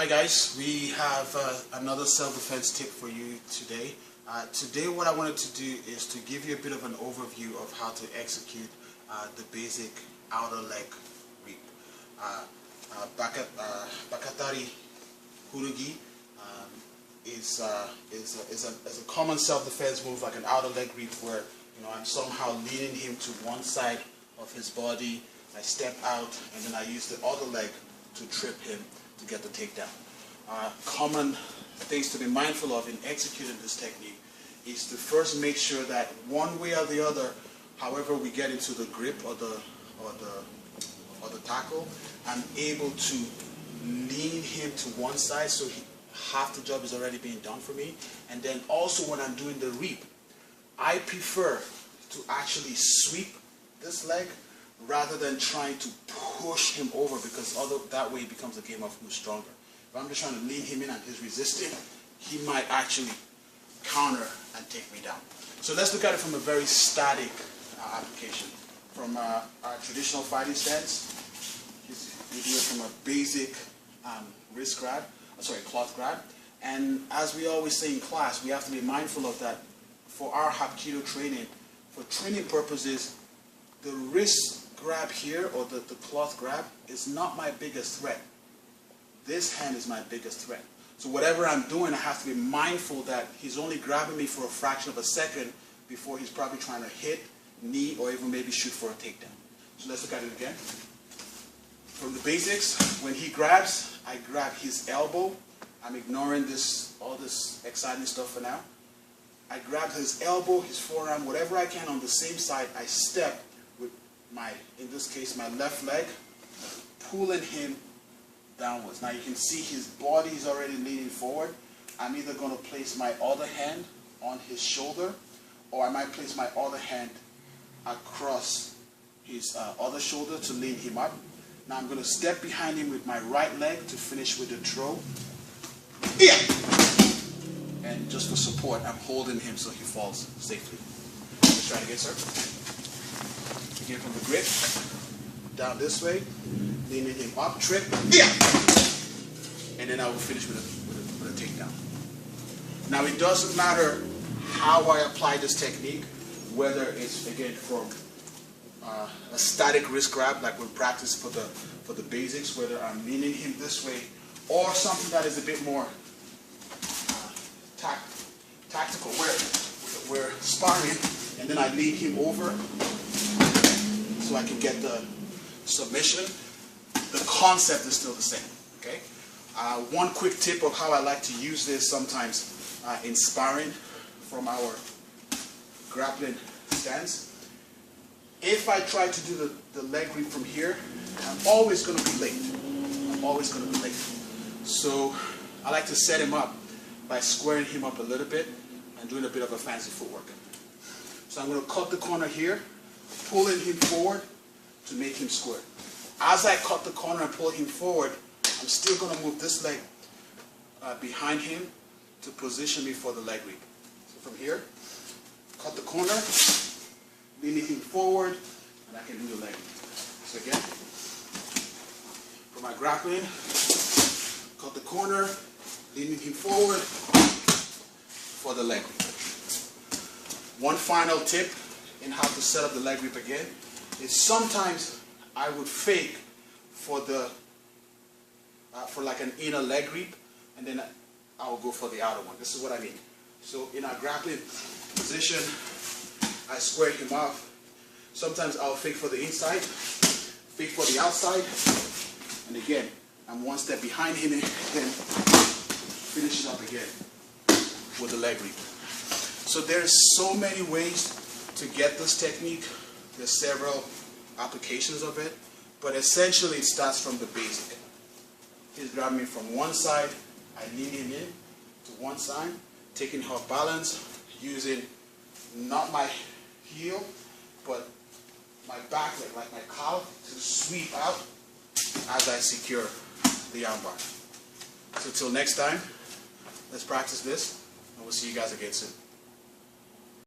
Hi guys, we have another self-defense tip for you today. Today what I wanted to do is to give you a bit of an overview of how to execute the basic outer leg sweep. Bakatari Hurugi is a common self-defense move, like an outer leg sweep, where I'm somehow leaning him to one side of his body. I step out and then I use the other leg to trip him to get the takedown. Common things to be mindful of in executing this technique is to first make sure that one way or the other, however we get into the grip or the tackle, I'm able to lean him to one side, so half the job is already being done for me. And then also when I'm doing the reap, I prefer to actually sweep this leg rather than trying to push him over, because that way it becomes a game of who's stronger. If I'm just trying to lean him in and he's resisting, he might actually counter and take me down. So let's look at it from a very static application. From our traditional fighting stance, we do it from a basic cloth grab. And as we always say in class, we have to be mindful of that. For our Hapkido training, for training purposes, the wrist grab here, or the cloth grab, is not my biggest threat. This hand is my biggest threat. So whatever I'm doing, I have to be mindful that he's only grabbing me for a fraction of a second before he's probably trying to hit, knee, or even maybe shoot for a takedown. So let's look at it again. From the basics, when he grabs, I grab his elbow. I'm ignoring all this exciting stuff for now. I grab his elbow, his forearm, whatever I can on the same side. I step with in this case, my left leg, pulling him downwards. Now you can see his body is already leaning forward. I'm either going to place my other hand on his shoulder, or I might place my other hand across his other shoulder to lean him up. Now I'm going to step behind him with my right leg to finish with the throw. Yeah! And just for support, I'm holding him so he falls safely. Let's try it again, sir. Begin from the grip, down this way, leaning him up, trip, yeah! And then I will finish with a takedown. Now it doesn't matter how I apply this technique, whether it's, again, from a static wrist grab, like we practice for the basics, whether I'm leaning him this way, or something that is a bit more tactical, where we're sparring, and then I lean him over so I can get the submission. The concept is still the same. Okay. One quick tip of how I like to use this sometimes in sparring from our grappling stance. If I try to do the leg sweep from here, I'm always going to be late. I'm always going to be late. So I like to set him up by squaring him up a little bit and doing a bit of a fancy footwork. So I'm going to cut the corner here, pulling him forward to make him square. As I cut the corner and pull him forward, I'm still going to move this leg behind him to position me for the leg sweep. So from here, cut the corner, leaning him forward, and I can do the leg sweep. So again, for my grappling, cut the corner, leaning him forward for the leg sweep. One final tip in how to set up the leg sweep again is sometimes I would fake for like an inner leg sweep, and then I will go for the outer one. This is what I mean. So in our grappling position, I square him off. Sometimes I'll fake for the inside, fake for the outside, and again, I'm one step behind him and then finish it up again with the leg sweep. So there's so many ways to get this technique. There's several applications of it, but essentially it starts from the basic. He's grabbing me from one side, I lean him in to one side, taking her balance, using not my heel, but my back leg, like my calf, to sweep out as I secure the armbar. So till next time, let's practice this, and we'll see you guys again soon.